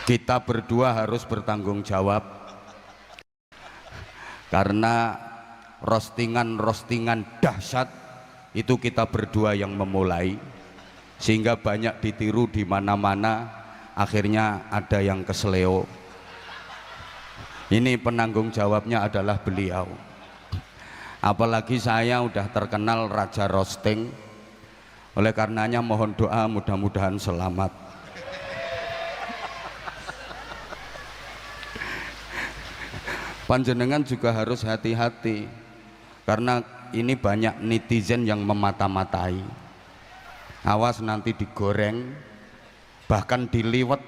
Kita berdua harus bertanggung jawab karena roastingan dahsyat itu kita berdua yang memulai, sehingga banyak ditiru di mana-mana, akhirnya ada yang kesleo. Ini penanggung jawabnya adalah beliau. Apalagi saya udah terkenal raja roasting, oleh karenanya mohon doa mudah-mudahan selamat. Panjenengan juga harus hati-hati karena ini banyak netizen yang memata-matai. Awas nanti digoreng, bahkan diliwet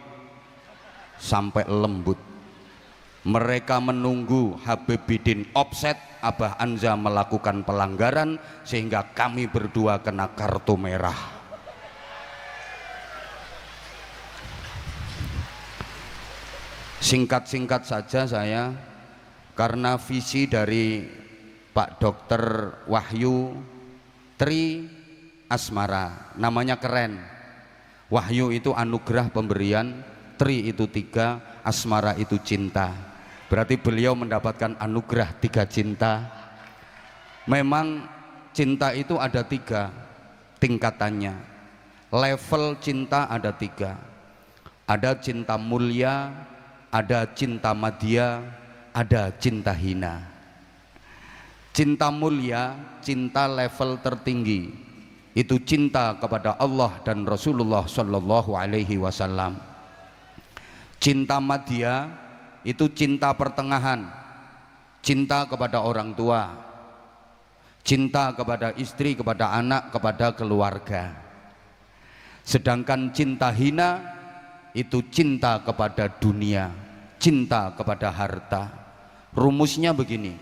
sampai lembut. Mereka menunggu Habibidin offset, Abah Anza melakukan pelanggaran sehingga kami berdua kena kartu merah. Singkat-singkat saja saya, karena visi dari Pak Dokter Wahyu Tri Asmara, namanya keren. Wahyu itu anugerah pemberian, Tri itu 3, Asmara itu cinta. Berarti beliau mendapatkan anugerah 3 cinta. Memang cinta itu ada 3 tingkatannya. Level cinta ada 3. Ada cinta mulia, ada cinta madya, ada cinta hina. Cinta mulia, cinta level tertinggi, itu cinta kepada Allah dan Rasulullah Shallallahu Alaihi Wasallam. Cinta madya itu cinta pertengahan, cinta kepada orang tua, cinta kepada istri, kepada anak, kepada keluarga. Sedangkan cinta hina itu cinta kepada dunia, cinta kepada harta. Rumusnya begini,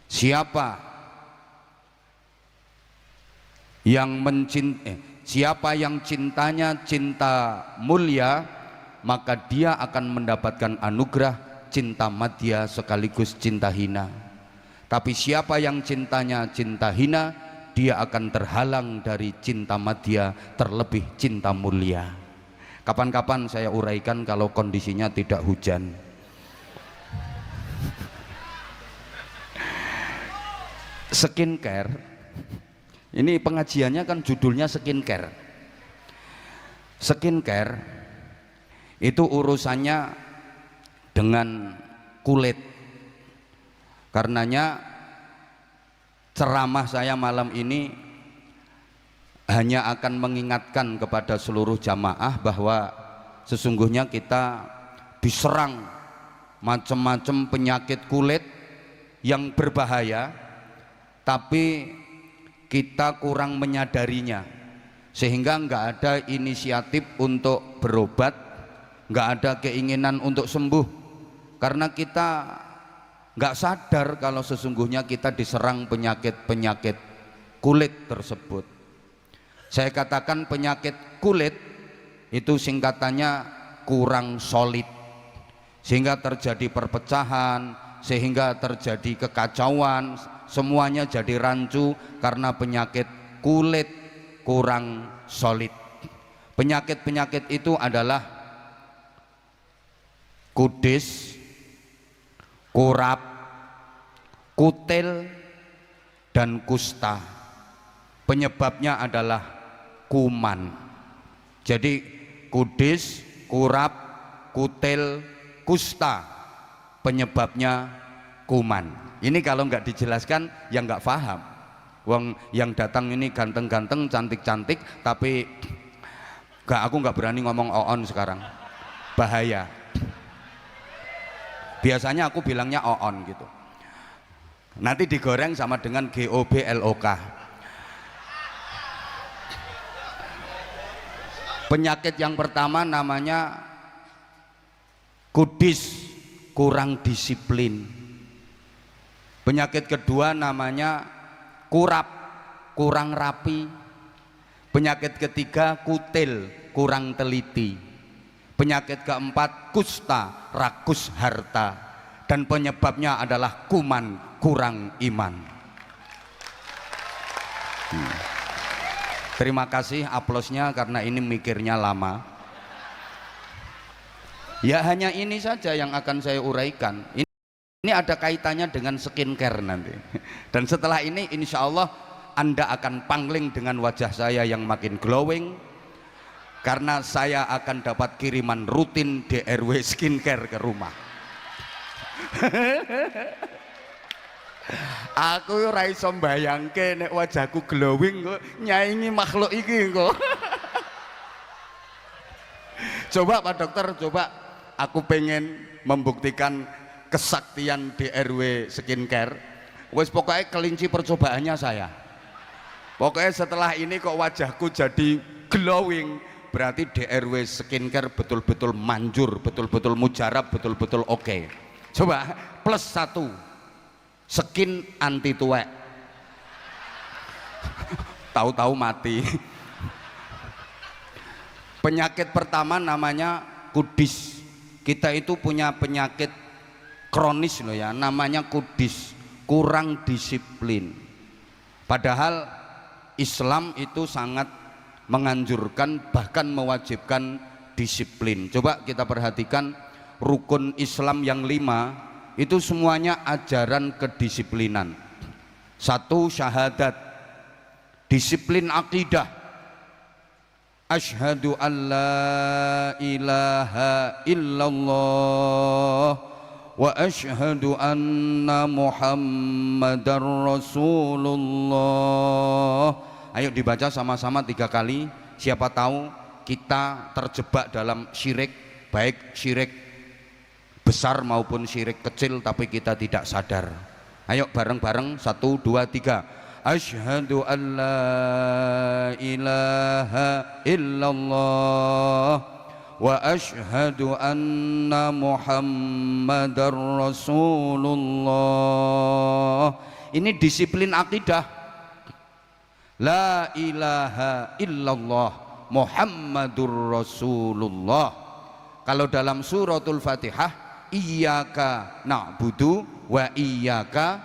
siapa yang cintanya cinta mulia, maka dia akan mendapatkan anugerah cinta madya sekaligus cinta hina. Tapi siapa yang cintanya cinta hina, dia akan terhalang dari cinta madya, terlebih cinta mulia. Kapan-kapan saya uraikan kalau kondisinya tidak hujan. Skincare, ini pengajiannya kan judulnya skincare. Skincare itu urusannya dengan kulit. Karenanya ceramah saya malam ini hanya akan mengingatkan kepada seluruh jamaah bahwa sesungguhnya kita diserang macam-macam penyakit kulit yang berbahaya, tapi kita kurang menyadarinya, sehingga nggak ada inisiatif untuk berobat, nggak ada keinginan untuk sembuh, karena kita nggak sadar kalau sesungguhnya kita diserang penyakit-penyakit kulit tersebut. Saya katakan penyakit kulit itu singkatannya kurang solid, sehingga terjadi perpecahan, sehingga terjadi kekacauan, semuanya jadi rancu karena penyakit kulit kurang solid. Penyakit-penyakit itu adalah kudis, kurap, kutil, dan kusta. Penyebabnya adalah kuman. Jadi kudis, kurap, kutil, kusta, penyebabnya kuman. Ini kalau nggak dijelaskan ya nggak paham. Wong yang datang ini ganteng-ganteng, cantik-cantik, tapi aku nggak berani ngomong oon sekarang, bahaya. Biasanya aku bilangnya oon gitu, nanti digoreng sama dengan GOBLOK. Penyakit yang pertama namanya kudis, kurang disiplin. Penyakit kedua namanya kurap, kurang rapi. Penyakit ketiga kutil, kurang teliti. Penyakit keempat kusta, rakus harta. Dan penyebabnya adalah kuman, kurang iman. Terima kasih aplausnya karena ini mikirnya lama. Ya hanya ini saja yang akan saya uraikan. Ini ada kaitannya dengan skincare nanti. Dan setelah ini insya Allah Anda akan pangling dengan wajah saya yang makin glowing, karena saya akan dapat kiriman rutin DRW skincare ke rumah. Aku ora iso mbayangke nek wajahku glowing kok nyaingi makhluk iki kok. Coba Pak Dokter, coba aku pengen membuktikan kesaktian DRW skincare. Wes pokoknya kelinci percobaannya saya. Pokoknya setelah ini kok wajahku jadi glowing, berarti DRW skincare betul-betul manjur, betul-betul mujarab, betul-betul oke. Coba plus 1, skin anti tuwek. Tahu-tahu mati. Penyakit pertama namanya kudis. Kita itu punya penyakit kronis loh ya, namanya kudis, kurang disiplin. Padahal Islam itu sangat menganjurkan, bahkan mewajibkan disiplin. Coba kita perhatikan rukun Islam yang 5 itu semuanya ajaran kedisiplinan. 1, syahadat, disiplin akidah. Asyhadu an la ilaha illallah wa asyhadu anna Muhammadar Rasulullah. Ayo dibaca sama-sama 3 kali. Siapa tahu kita terjebak dalam syirik, baik syirik besar maupun syirik kecil, tapi kita tidak sadar. Ayo bareng-bareng, 1, 2, 3. Asyhadu an la ilaha illallah wa asyhadu anna Muhammadar Rasulullah. Ini disiplin akidah. La ilaha illallah Muhammadur Rasulullah. Kalau dalam suratul Fatihah, iyyaka na'budu wa iyyaka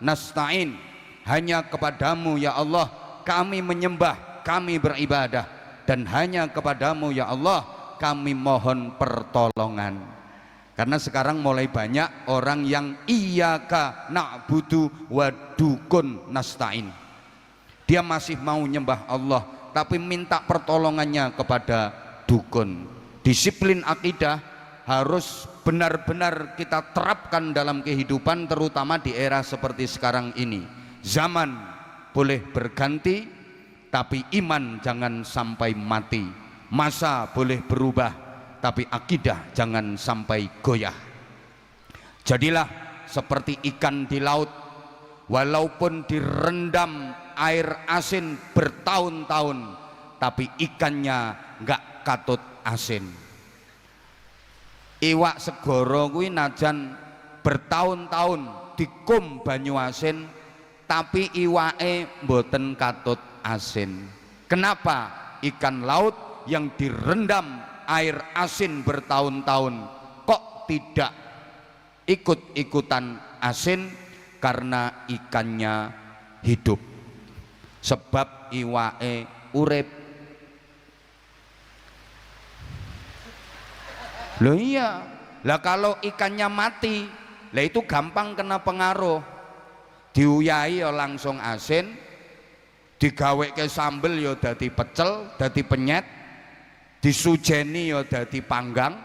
nasta'in. Hanya kepadamu ya Allah kami menyembah, kami beribadah, dan hanya kepadamu ya Allah kami mohon pertolongan. Karena sekarang mulai banyak orang yang iyyaka na'budu wa dukun nasta'in. Dia masih mau nyembah Allah tapi minta pertolongannya kepada dukun. Disiplin akidah harus benar-benar kita terapkan dalam kehidupan, terutama di era seperti sekarang ini. Zaman boleh berganti, tapi iman jangan sampai mati. Masa boleh berubah, tapi akidah jangan sampai goyah. Jadilah seperti ikan di laut, walaupun direndam air asin bertahun-tahun, tapi ikannya nggak katut asin. Iwak segoro kuwi najan bertahun-tahun dikum banyu asin, tapi iwake mboten katut asin. Kenapa? Ikan laut yang direndam air asin bertahun-tahun kok tidak ikut-ikutan asin? Karena ikannya hidup, sebab iwake urip. Loh iya, lah kalau ikannya mati, lah itu gampang kena pengaruh. Diuyahi ya langsung asin, digaweke sambel ya dadi pecel, dadi penyet, disujeni ya dadi panggang,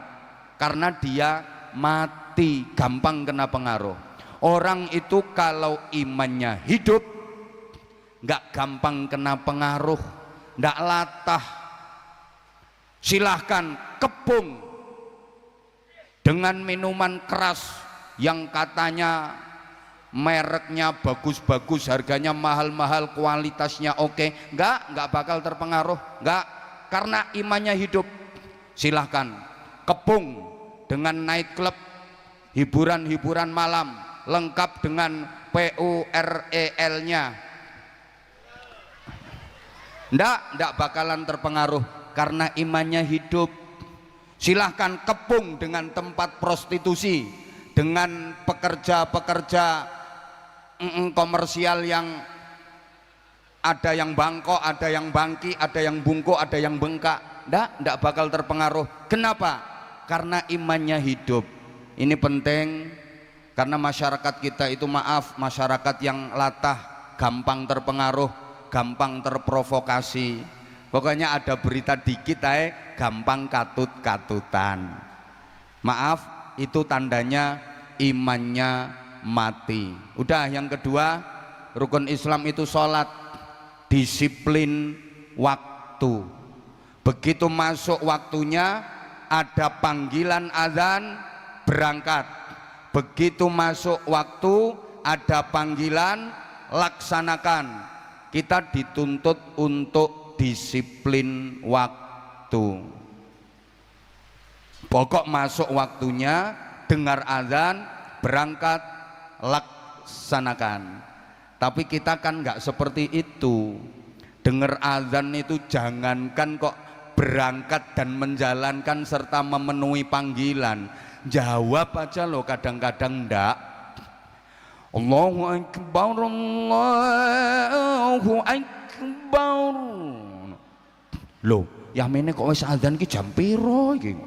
karena dia mati, gampang kena pengaruh. Orang itu kalau imannya hidup nggak gampang kena pengaruh, nggak latah. Silahkan kepung dengan minuman keras yang katanya mereknya bagus-bagus, harganya mahal-mahal, kualitasnya oke, nggak bakal terpengaruh, nggak, karena imannya hidup. Silahkan kepung dengan night club, hiburan-hiburan malam lengkap dengan PUREL-nya, nggak bakalan terpengaruh karena imannya hidup. Silahkan kepung dengan tempat prostitusi, dengan pekerja-pekerja komersial yang ada yang bangkok, ada yang bangki, ada yang bungkuk, ada yang bengkak. Nggak bakal terpengaruh. Kenapa? karena imannya hidup. Ini penting karena masyarakat kita itu, maaf, masyarakat yang latah, gampang terpengaruh, gampang terprovokasi. Pokoknya ada berita dikit gampang katut-katutan. Maaf, itu tandanya imannya mati. Udah, yang kedua, rukun Islam itu sholat, disiplin waktu. Begitu masuk waktunya, ada panggilan azan, berangkat. Begitu masuk waktu, ada panggilan, laksanakan. Kita dituntut untuk disiplin waktu. Pokok masuk waktunya, dengar azan, berangkat, laksanakan. Tapi kita kan nggak seperti itu. Dengar azan itu jangankan kok berangkat dan menjalankan serta memenuhi panggilan, jawab aja loh kadang-kadang ndak. Allahu Akbar, Allahu Akbar. Loh, ya mene kok wis azan ki jam piro iki?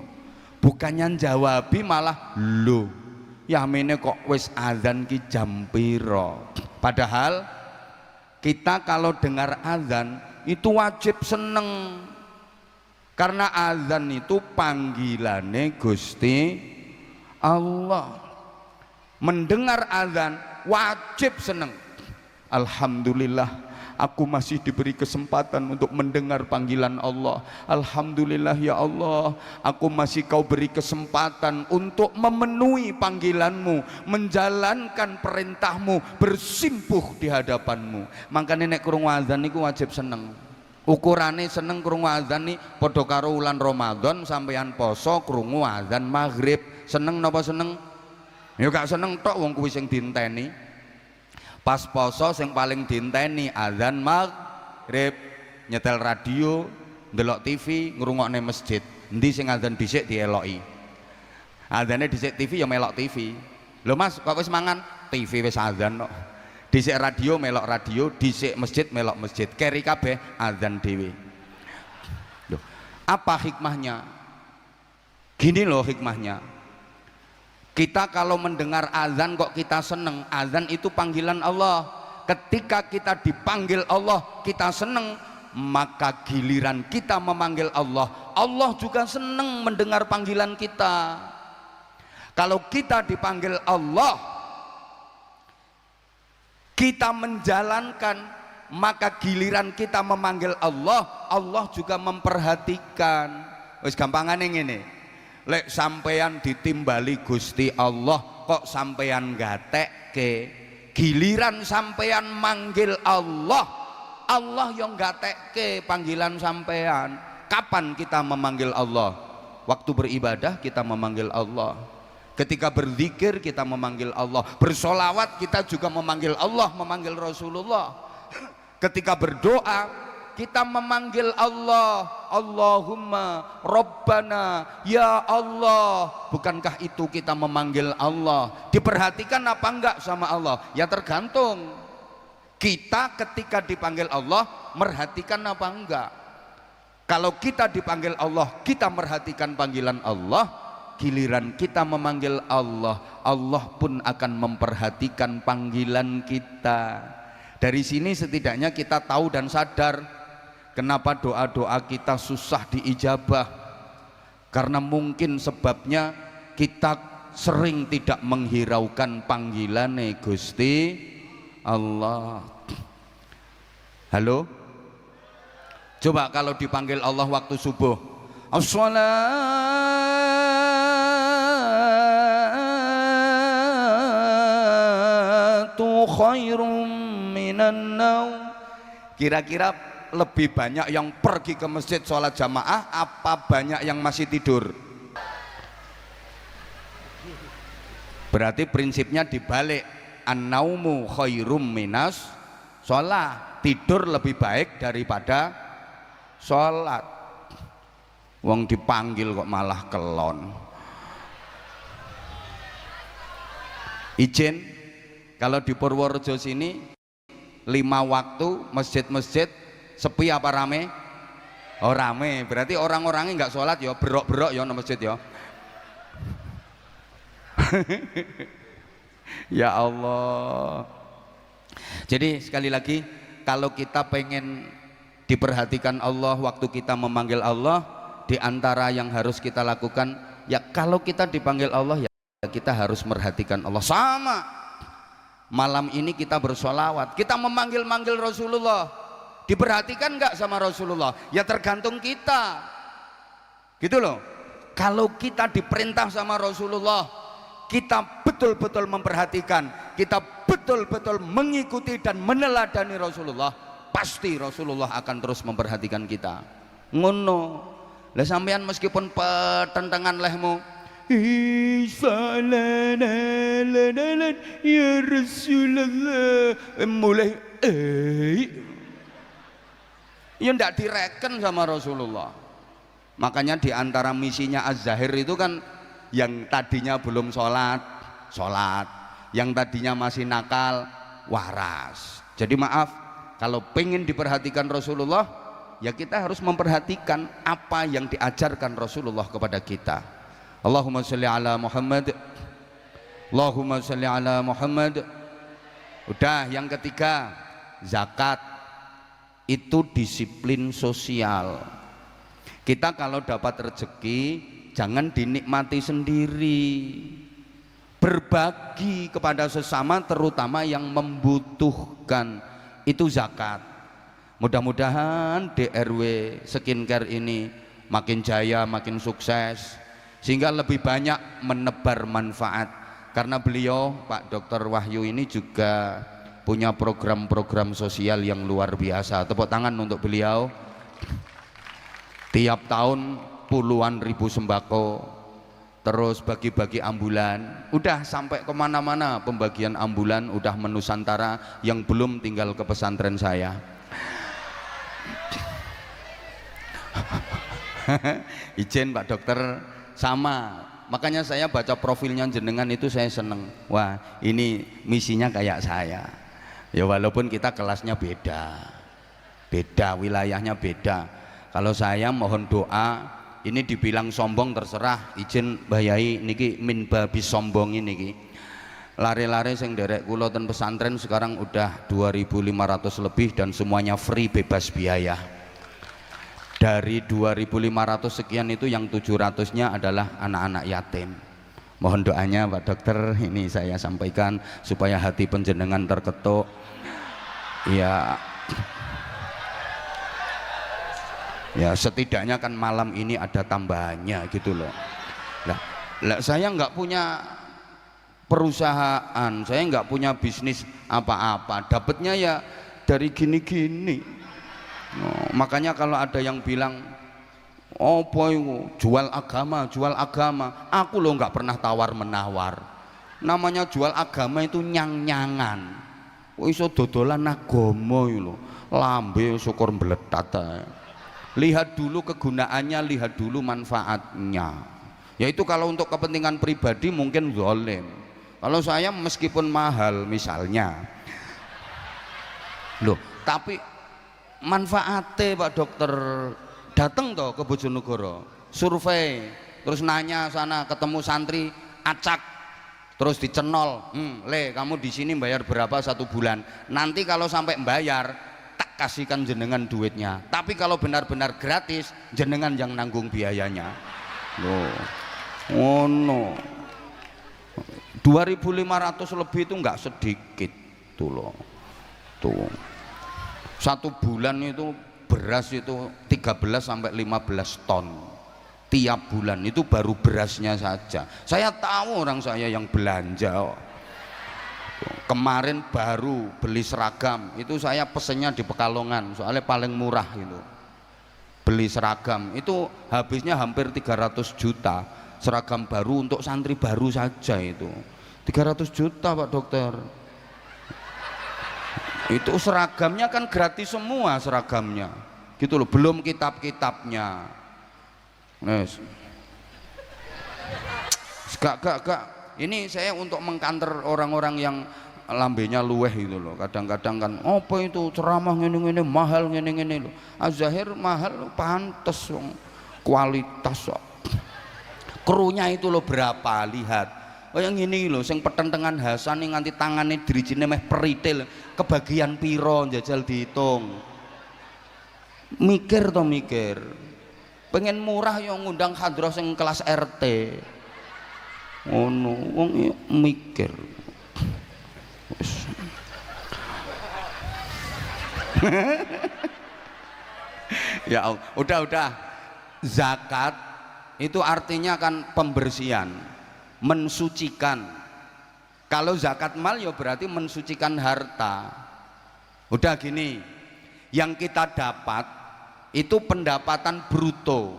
Bukannya jawabi malah loh, ya mene kok wis azan ki jam piro? Padahal kita kalau dengar azan itu wajib seneng. Karena azan itu panggilannya Gusti Allah. Mendengar azan wajib seneng. Alhamdulillah, aku masih diberi kesempatan untuk mendengar panggilan Allah. Alhamdulillah ya Allah, aku masih kau beri kesempatan untuk memenuhi panggilanmu, menjalankan perintahmu, bersimpuh di hadapanmu. Makanya nek krungu azan niku wajib seneng. Ukurane seneng krungu azan nih padha karo wulan Ramadan sampeyan poso krungu azan maghrib. Seneng napa seneng? Ya gak seneng tok, wong kuwi sing dinteni. Pas poso sing paling dinteni azan maghrib. Nyetel radio, ndelok TV, ngrungokne masjid. Endi sing azan dhisik dieloki. Azane dhisik TV ya melok TV. Lho Mas, kok wis mangan? TV wis azan kok. Dhisik radio melok radio, dhisik masjid melok masjid, keri kabeh azan dhewe. Loh, apa hikmahnya? Gini loh hikmahnya. Kita kalau mendengar azan kok kita seneng. Azan itu panggilan Allah. Ketika kita dipanggil Allah, kita seneng, maka giliran kita memanggil Allah, Allah juga seneng mendengar panggilan kita. Kalau kita dipanggil Allah, kita menjalankan, maka giliran kita memanggil Allah, Allah juga memperhatikan. Wis gampangane ngene, lek sampeyan ditimbali Gusti Allah kok sampeyan gatekke, giliran sampeyan manggil Allah, Allah yang gatekke panggilan sampeyan. Kapan kita memanggil Allah? Waktu beribadah kita memanggil Allah. Ketika berzikir kita memanggil Allah, bersolawat kita juga memanggil Allah, memanggil Rasulullah. Ketika berdoa kita memanggil Allah, Allahumma Rabbana, ya Allah. Bukankah itu kita memanggil Allah? Diperhatikan apa enggak sama Allah? Ya tergantung. Kita ketika dipanggil Allah merhatikan apa enggak? Kalau kita dipanggil Allah, kita merhatikan panggilan Allah. Giliran kita memanggil Allah, Allah pun akan memperhatikan panggilan kita. Dari sini setidaknya kita tahu dan sadar kenapa doa-doa kita susah diijabah. Karena mungkin sebabnya kita sering tidak menghiraukan panggilan Gusti Allah. Halo? Coba kalau dipanggil Allah waktu subuh, as-salatu khairum minan naum. Kira-kira lebih banyak yang pergi ke masjid sholat jamaah apa banyak yang masih tidur? Berarti prinsipnya dibalik, an-naumu khairum minas sholat. Tidur lebih baik daripada sholat. Wong dipanggil kok malah kelon. Izin, kalau di Purworejo sini 5 waktu masjid-masjid sepi apa rame? Oh rame, berarti orang-orangnya nggak sholat ya, berok-berok ya di masjid ya. Ya Allah. Jadi sekali lagi, kalau kita pengen diperhatikan Allah waktu kita memanggil Allah, di antara yang harus kita lakukan, ya kalau kita dipanggil Allah ya kita harus merhatikan Allah. Sama malam ini kita bersolawat, kita memanggil-manggil Rasulullah, diperhatikan nggak sama Rasulullah? Ya tergantung kita, gitu loh. Kalau kita diperintah sama Rasulullah, kita betul-betul memperhatikan, kita betul-betul mengikuti dan meneladani Rasulullah, pasti Rasulullah akan terus memperhatikan kita. Ngono lah sampean meskipun pertentangan lehmu, ya Rasulullah, mulai ya ndak direken sama Rasulullah. Makanya di antara misinya Az-Zahir itu kan, yang tadinya belum sholat, yang tadinya masih nakal, waras. Jadi maaf, kalau pengen diperhatikan Rasulullah, ya kita harus memperhatikan apa yang diajarkan Rasulullah kepada kita. Allahumma sholli ala Muhammad, Allahumma sholli ala Muhammad. Udah, yang ketiga, zakat itu disiplin sosial. Kita kalau dapat rezeki jangan dinikmati sendiri, berbagi kepada sesama, terutama yang membutuhkan, itu zakat. Mudah-mudahan DRW skincare ini makin jaya, makin sukses, sehingga lebih banyak menebar manfaat. Karena beliau, Pak Dr. Wahyu ini juga punya program-program sosial yang luar biasa. Tepuk tangan untuk beliau. Tiap tahun puluhan ribu sembako, terus bagi-bagi ambulan, udah sampai kemana-mana pembagian ambulan, udah menusantara. Yang belum tinggal ke pesantren saya. Izin Pak Dokter, sama. Makanya saya baca profilnya jenengan itu saya seneng. Wah, ini misinya kayak saya. Ya walaupun kita kelasnya beda, wilayahnya beda. Kalau saya mohon doa, ini dibilang sombong terserah, izin Mbah Yai niki min babi sombong ini. Lare-lare sing derek kula ten pesantren sekarang udah 2.500 lebih dan semuanya free, bebas biaya. Dari 2.500 sekian itu yang 700-nya adalah anak-anak yatim. Mohon doanya Pak Dokter, ini saya sampaikan supaya hati penjenengan terketuk. Ya setidaknya kan malam ini ada tambahannya gitu loh. Lah saya nggak punya perusahaan, saya nggak punya bisnis apa-apa, dapatnya ya dari gini-gini. Makanya kalau ada yang bilang, oh boy, jual agama, aku loh nggak pernah tawar menawar. Namanya jual agama itu nyang-nyangan. Iso dodolan agama lho, lambe syukur mbletat. Lihat dulu kegunaannya, lihat dulu manfaatnya. Yaitu kalau untuk kepentingan pribadi mungkin zalim. Kalau saya meskipun mahal misalnya, loh, tapi manfaatnya Pak Dokter, datang toh ke Bojonegoro, survei, terus nanya sana, ketemu santri, acak, terus dicenol, le kamu di sini bayar berapa 1 bulan? Nanti kalau sampai bayar, kasihkan jenengan duitnya, tapi kalau benar-benar gratis jenengan yang nanggung biayanya. Loh, oh no, 2.500 lebih itu nggak sedikit tuh loh. Tuh 1 bulan itu beras itu 13 sampai 15 ton tiap bulan, itu baru berasnya saja. Saya tahu orang saya yang belanja. Kemarin baru beli seragam, itu saya pesennya di Pekalongan, soalnya paling murah itu. Beli seragam itu habisnya hampir 300 juta, seragam baru untuk santri baru saja itu 300 juta Pak Dokter. Itu seragamnya kan gratis semua seragamnya, gitu loh, belum kitab-kitabnya. Gak. Ini saya untuk mengkanter orang-orang yang lambenya luweh itu loh. Kadang-kadang kan, apa itu ceramah ngene-ngene mahal ngene-ngene loh. Az-Zahir mahal pantes, kualitas. Krunya itu loh berapa, lihat. Kaya ngene lho sing petentengan Hasan nganti tangane drijine meh peritil, kebagian piro njajal dihitung. Mikir to mikir. Pengen murah yo ngundang hadroh sing kelas RT. Ngono, wong mikir. Ya Allah, udah. Zakat itu artinya kan pembersihan, mensucikan. Kalau zakat mal ya berarti mensucikan harta. Udah gini, yang kita dapat itu pendapatan bruto.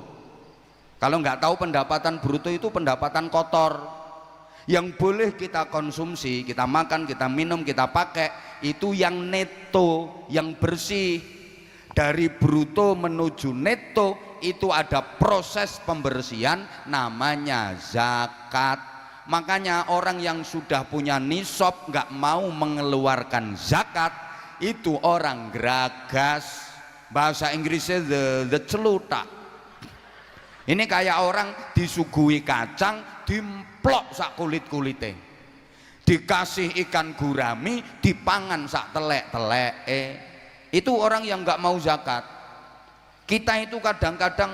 Kalau nggak tahu pendapatan bruto itu pendapatan kotor. Yang boleh kita konsumsi, kita makan, kita minum, kita pakai itu yang neto, yang bersih. Dari bruto menuju neto itu ada proses pembersihan namanya zakat. Makanya orang yang sudah punya nisab nggak mau mengeluarkan zakat itu orang geragas. Bahasa Inggrisnya the celutak. Ini kayak orang disuguhi kacang dimplok sak kulit-kulite, dikasih ikan gurami dipangan sak telek-telek. Itu orang yang nggak mau zakat. Kita itu kadang-kadang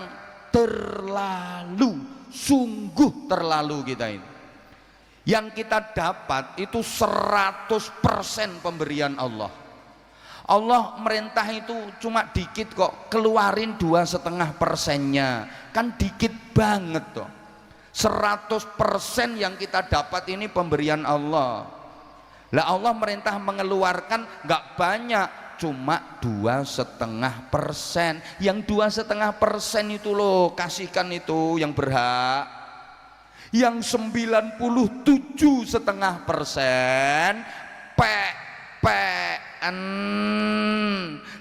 terlalu, sungguh terlalu kita ini. Yang kita dapat itu 100% pemberian Allah. Allah merintah itu cuma dikit kok, keluarin 2,5%-nya, kan dikit banget toh. 100% yang kita dapat ini pemberian Allah. Lah Allah merintah mengeluarkan nggak banyak, cuma 2,5%. Yang 2,5% itu loh kasihkan itu yang berhak. Yang 97,5% pean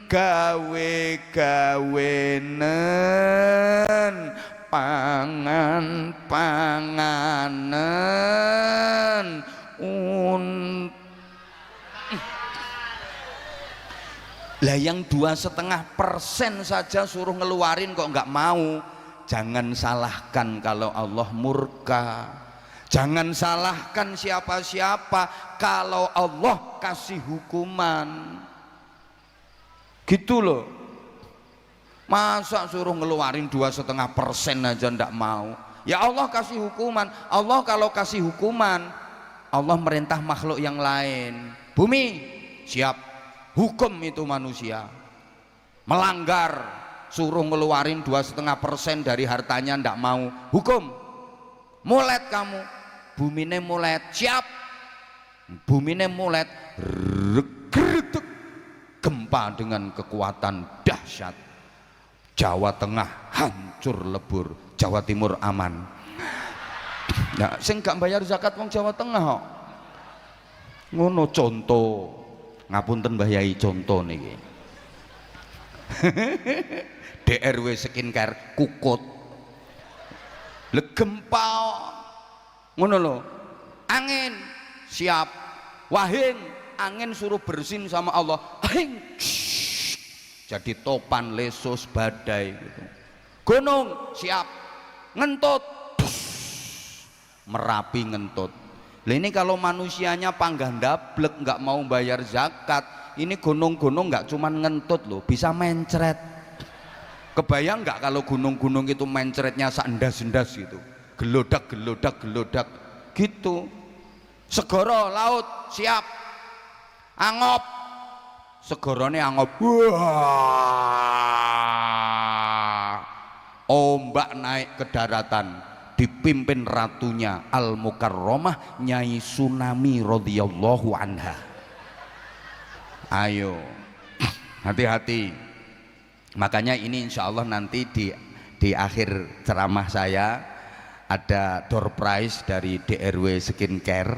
gawe-gawenen panganan lah yang 2,5% saja suruh ngeluarin kok nggak mau. Jangan salahkan kalau Allah murka, jangan salahkan siapa-siapa kalau Allah kasih hukuman gitu loh. Masa suruh ngeluarin 2,5% aja ndak mau. Ya Allah kasih hukuman. Allah kalau kasih hukuman, Allah merintah makhluk yang lain, bumi siap hukum itu manusia melanggar, suruh ngeluarin 2,5% dari hartanya ndak mau, hukum mulet kamu. Bumine mulet, siap bumine mulet, regredek gempa dengan kekuatan dahsyat. Jawa Tengah hancur lebur, Jawa Timur aman. Nah, sing gak bayar zakat wong Jawa Tengah kok. Ngono contoh. Ngapunten Mbah Yai contoh niki. DRW skincare kukut. Le gempa ngono lho. Angin siap. Wahing angin suruh bersin sama Allah. Hing. Jadi topan, lesus, badai gitu. Gunung siap. Ngentut. Merapi ngentut. Lah ini kalau manusianya panggah ndablek nggak mau bayar zakat, ini gunung-gunung nggak cuman ngentut loh, bisa mencret. Kebayang nggak kalau gunung-gunung itu mencretnya sandas-sandas gitu, gelodak gitu. Segoro laut siap, angop, segorone angop, wah, ombak naik ke daratan. Dipimpin ratunya Al Mukarramah Nyai Tsunami radhiyallahu anha. Ayo hati-hati. Makanya ini insya Allah nanti di akhir ceramah saya ada door prize dari DRW Skincare,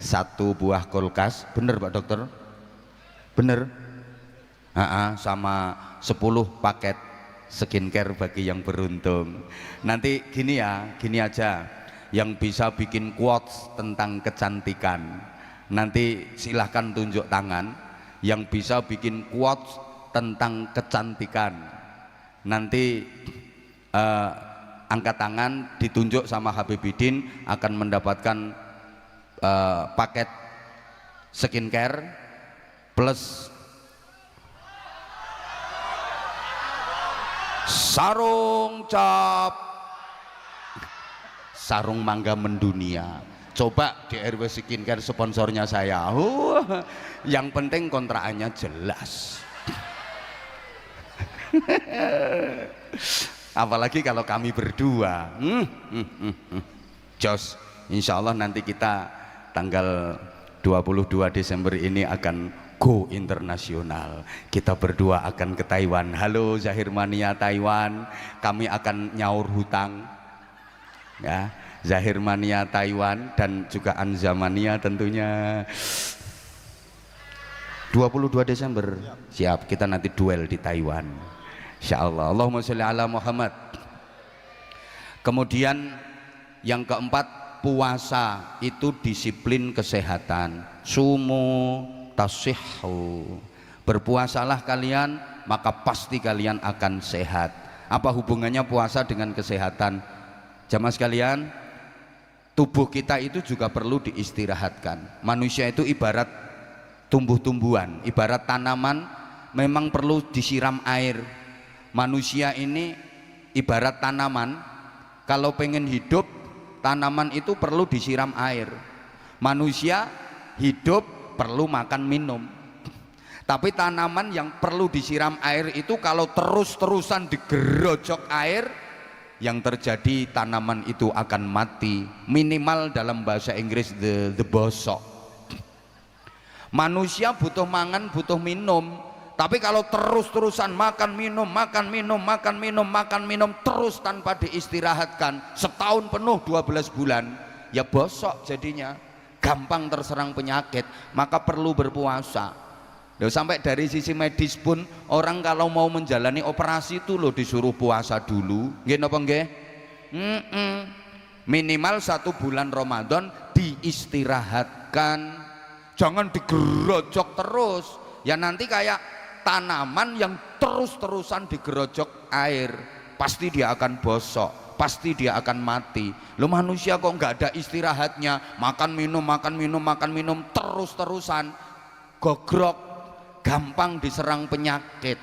1 buah kulkas. Bener Pak Dokter? Bener? Sama 10 paket skincare bagi yang beruntung. Nanti gini aja, yang bisa bikin quotes tentang kecantikan nanti silahkan tunjuk tangan. Yang bisa bikin quotes tentang kecantikan nanti angkat tangan, ditunjuk sama Habibidin, akan mendapatkan paket skincare plus sarung mangga mendunia. Coba di RW Skincare sponsornya saya. Yang penting kontrakannya jelas. Apalagi kalau kami berdua. Jos, insya Allah nanti kita tanggal 22 Desember ini akan go internasional. Kita berdua akan ke Taiwan. Halo Zahir Mania Taiwan, kami akan nyaur hutang ya. Zahir Mania Taiwan dan juga Anza Mania tentunya 22 Desember siap, kita nanti duel di Taiwan insyaallah. Allahumma sholli ala Muhammad. Kemudian yang keempat, puasa itu disiplin kesehatan. Sumu tasihhu, berpuasalah kalian maka pasti kalian akan sehat. Apa hubungannya puasa dengan kesehatan? Jamaah sekalian, tubuh kita itu juga perlu diistirahatkan. Manusia itu ibarat tumbuh-tumbuhan, ibarat tanaman, memang perlu disiram air. Manusia ini ibarat tanaman, kalau pengen hidup, tanaman itu perlu disiram air. Manusia hidup perlu makan minum. Tapi tanaman yang perlu disiram air itu kalau terus-terusan digerojok air, yang terjadi tanaman itu akan mati, minimal dalam bahasa Inggris the bosok. Manusia butuh mangan, butuh minum, tapi kalau terus-terusan makan minum terus tanpa diistirahatkan setahun penuh 12 bulan, ya bosok jadinya, gampang terserang penyakit. Maka perlu berpuasa. Loh, sampai dari sisi medis pun orang kalau mau menjalani operasi itu loh disuruh puasa dulu. Nggih napa nggih? Minimal 1 bulan Ramadan diistirahatkan, jangan digerojok terus. Ya nanti kayak tanaman yang terus-terusan digerojok air, pasti dia akan bosok, pasti dia akan mati. Loh, manusia kok nggak ada istirahatnya, makan minum terus-terusan, gogrok, gampang diserang penyakit.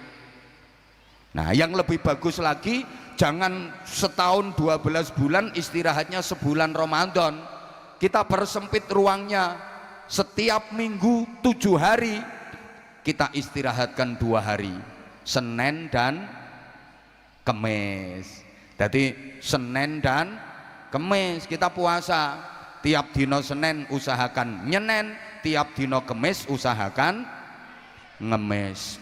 Nah, yang lebih bagus lagi, jangan setahun 12 bulan, istirahatnya sebulan Ramadan. Kita persempit ruangnya, setiap minggu 7 hari kita istirahatkan 2 hari, Senin dan Kemis. Jadi Senin dan Kemis kita puasa. Tiap dino Senin usahakan nyenen, tiap dino Kemis usahakan ngemis.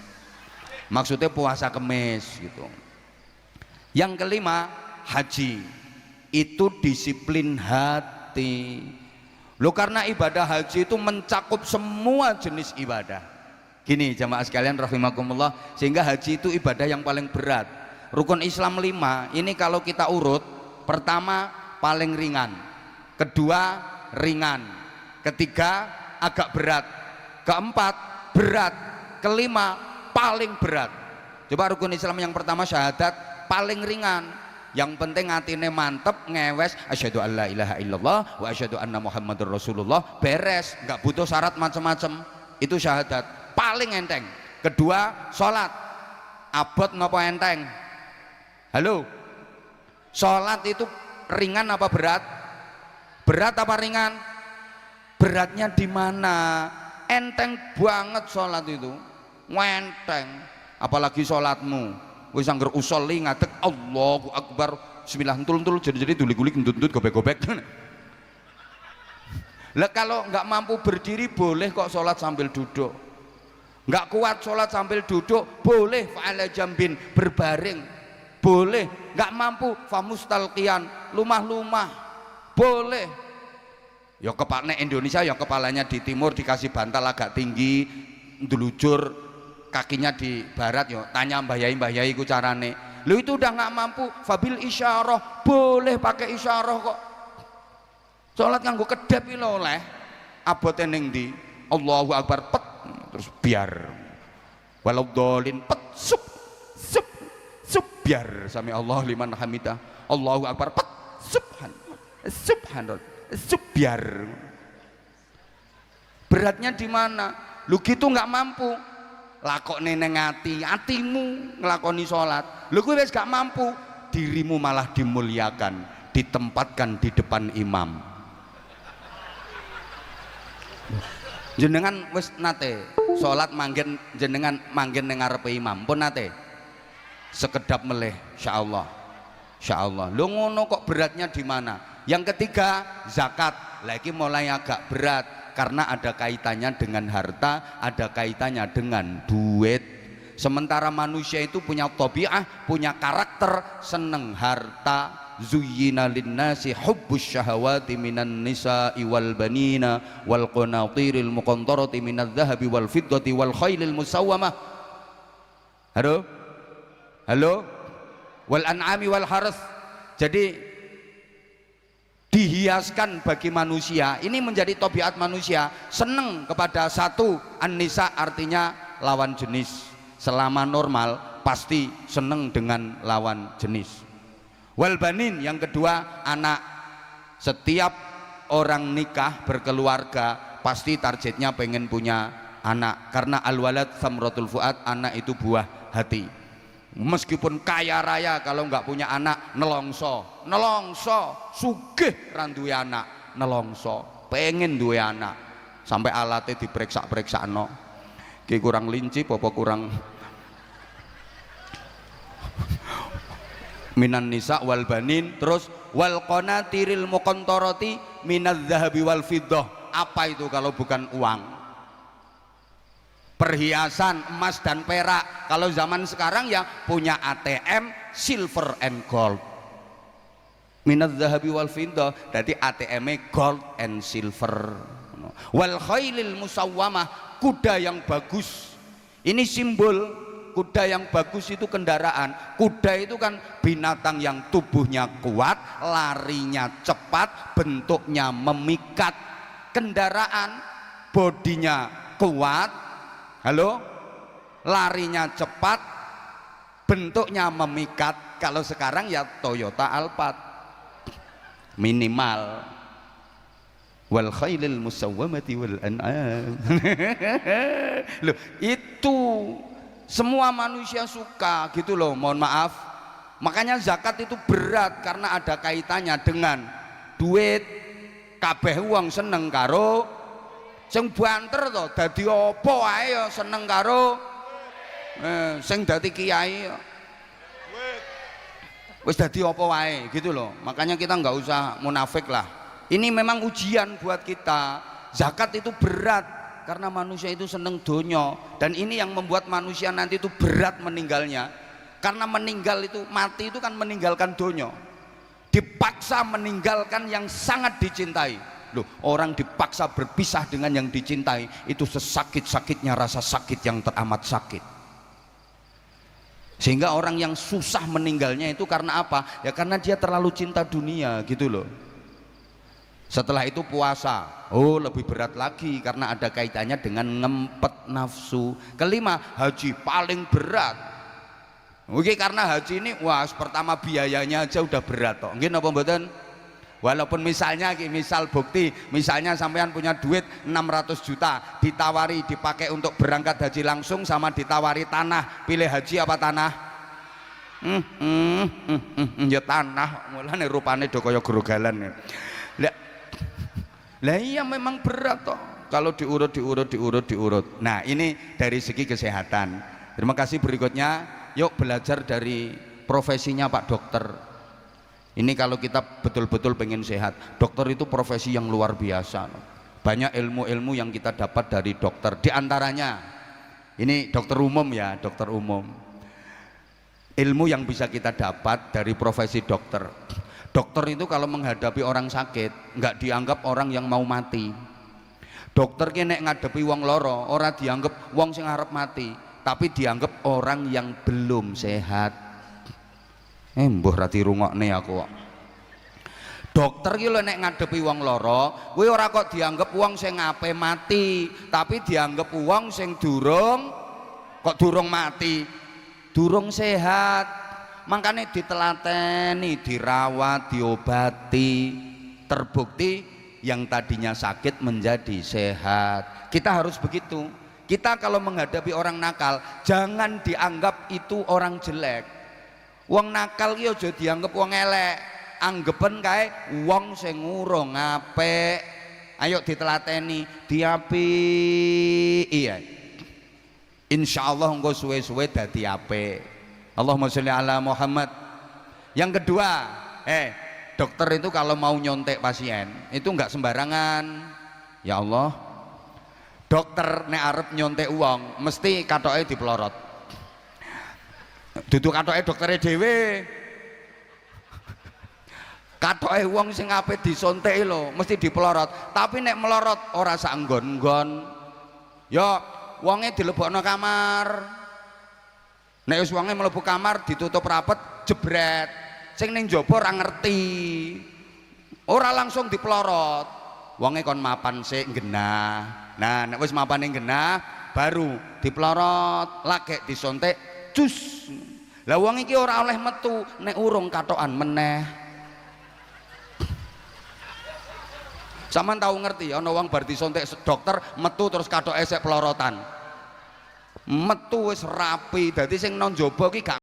Maksudnya puasa Kemis gitu. Yang kelima, haji itu disiplin hati. Loh, karena ibadah haji itu mencakup semua jenis ibadah. Gini jamaah sekalian rahimakumullah, sehingga haji itu ibadah yang paling berat. Rukun Islam 5 ini kalau kita urut, pertama paling ringan, kedua ringan, ketiga agak berat, keempat berat, kelima paling berat. Coba rukun Islam yang pertama syahadat, paling ringan, yang penting hatine mantep, ngewes asyhadu alla ilaha illallah wa asyhadu anna muhammadur rasulullah, beres, nggak butuh syarat macam-macam. Itu syahadat paling enteng. Kedua sholat, abot nopo enteng? Halo, sholat itu ringan apa berat? Berat apa ringan? Beratnya di mana? Enteng banget sholat itu, enteng. Apalagi sholatmu wis angger usolli ngadeg Allahu Akbar bismillah entul-entul jadi dulik-gulik ndut-ndut gobek-gobek. Lah kalau nggak mampu berdiri boleh kok sholat sambil duduk. Nggak kuat sholat sambil duduk boleh, fa'ala jambin, berbaring boleh. Nggak mampu famustalqian, lumah-lumah boleh. Ya kepalanya Indonesia, ya kepalanya di timur dikasih bantal agak tinggi, ndelujur, kakinya di barat, ya tanya mbah yai ku carane. Lu itu udah nggak mampu, fabil isyarah, boleh pakai isyarah kok. Sholat nganggo kedep iki lho oleh. Abote ning ndi? Allahu Akbar pet, terus biar. Walau dolin pet sup biar. Sami Allah liman hamidah. Allahu Akbar pet subhanallah. Biar. beratnya di mana? Lu gitu nggak mampu, lakokne neng atimu ngelakoni sholat, lu wis gak mampu, dirimu malah dimuliakan, ditempatkan di depan imam. Jenengan wis nate sholat manggen, jenengan manggen neng ngarepe imam pun nate sekedap meleh, insyaallah, insyaallah. Lu ngono kok beratnya di mana? Yang ketiga zakat, lagi mulai agak berat karena ada kaitannya dengan harta, ada kaitannya dengan duit. Sementara manusia itu punya tabiah, punya karakter seneng harta. Zuyyina linnasi hubbus syahawati minan nisa'i wal banina wal qanatiril muqantarati minadz zahabi wal fiddati wal khailil musawwamah. Halo? Halo? Wal an'ami wal haras. Jadi dihiaskan bagi manusia, ini menjadi tabiat manusia, seneng kepada satu, an-nisa artinya lawan jenis. Selama normal pasti seneng dengan lawan jenis. Wal banin yang kedua anak. Setiap orang nikah berkeluarga pasti targetnya pengen punya anak, karena al-walad samratul fuad, anak itu buah hati. Meskipun kaya raya kalau nggak punya anak nelongso, nelongso, sugih randuwe anak, nelongso, pengen duwe anak, sampai alatnya diperiksa-periksa no, ki kurang linci, apa kurang minan nisa wal banin, terus wal qanatiril muqantarati minadz zahabi wal fiddah. Apa itu kalau bukan uang? Perhiasan emas dan perak. Kalau zaman sekarang ya punya ATM silver and gold. Minadz zahabi wal fiddah, berarti ATM-nya gold and silver. Wal khailil musawwamah, kuda yang bagus. Ini simbol kuda yang bagus itu kendaraan. Kuda itu kan binatang yang tubuhnya kuat, larinya cepat, bentuknya memikat. Kendaraan bodinya kuat, halo, larinya cepat, bentuknya memikat. Kalau sekarang ya Toyota Alphard minimal. Wal khailil musawwamati wal an'am. Loh, itu semua manusia suka gitu loh, mohon maaf. Makanya zakat itu berat karena ada kaitannya dengan duit. Kabeh wong seneng karo sing banter to, dadi apa wae ya seneng karo sing dadi kiai ya wis dadi apa wae gitu loh. Makanya kita nggak usah munafik lah. Ini memang ujian buat kita. Zakat itu berat karena manusia itu seneng donya, dan ini yang membuat manusia nanti itu berat meninggalnya. Karena meninggal itu, mati itu kan meninggalkan donya, dipaksa meninggalkan yang sangat dicintai. Loh, orang dipaksa berpisah dengan yang dicintai itu sesakit-sakitnya rasa sakit yang teramat sakit. Sehingga orang yang susah meninggalnya itu karena apa? Ya karena dia terlalu cinta dunia gitu loh. Setelah itu puasa, oh lebih berat lagi karena ada kaitannya dengan ngempet nafsu. Kelima, haji paling berat. Oke, karena haji ini wah pertama biayanya aja udah berat toh. Nggih napa mboten? Walaupun misalnya misal bukti, misalnya sampean punya duit 600 juta, ditawari dipakai untuk berangkat haji langsung sama ditawari tanah, pilih haji apa tanah? Ya tanah, mulane rupane do kaya grogalan. Lah iya memang berat toh kalau diurut. Nah, ini dari segi kesehatan. Terima kasih. Berikutnya yuk belajar dari profesinya Pak Dokter. Ini kalau kita betul-betul pengen sehat, dokter itu profesi yang luar biasa. Banyak ilmu-ilmu yang kita dapat dari dokter. Di antaranya, ini dokter umum ya, dokter umum. Ilmu yang bisa kita dapat dari profesi dokter. Dokter itu kalau menghadapi orang sakit, nggak dianggap orang yang mau mati. Dokter ki nek ngadepi wong loro, ora dianggap wong sing arep mati, tapi dianggap orang yang belum sehat. Mbuh ra dirungokne aku kok. Dokter ki lho nek ngadepi wong loro, kuwi ora kok dianggap wong sing ape mati, tapi dianggap wong sing durung mati, durung sehat. Makanya ditelateni, dirawat, diobati. Terbukti yang tadinya sakit menjadi sehat. Kita harus begitu. Kita kalau menghadapi orang nakal jangan dianggap itu orang jelek. Wong nakal ki aja dianggap wong elek, anggepen kae wong sing urung apik. Ayo ditelateni, diapik. Iya. Insyaallah engko suwe-suwe dadi apik. Allahumma sholli ala Muhammad. Yang kedua, dokter itu kalau mau nyontek pasien itu enggak sembarangan. Ya Allah, dokter nek arep nyontek uang mesti katoke dipelorot. Duduk katoke doktere dhewe. Katoke wong sing ape disonteki lho mesti dipelorot. Tapi nek melorot ora sak nggon-nggon. Ya wonge dilebokno kamar. Nek wis wonge mlebu kamar ditutup rapet jebret. Sing ning jaba ora ngerti. Ora langsung dipelorot. Wonge kon mapan sik genah. Nah, nek wis mapane genah baru dipelorot, lagek disontek cus. Lah wong iki ora oleh metu nek urung katokan meneh. Sampeyan tahu ngerti ana wong bar disontek dokter metu terus katoke sik pelorotan. Metu wis rapi, dadi sing nang jaba iki gak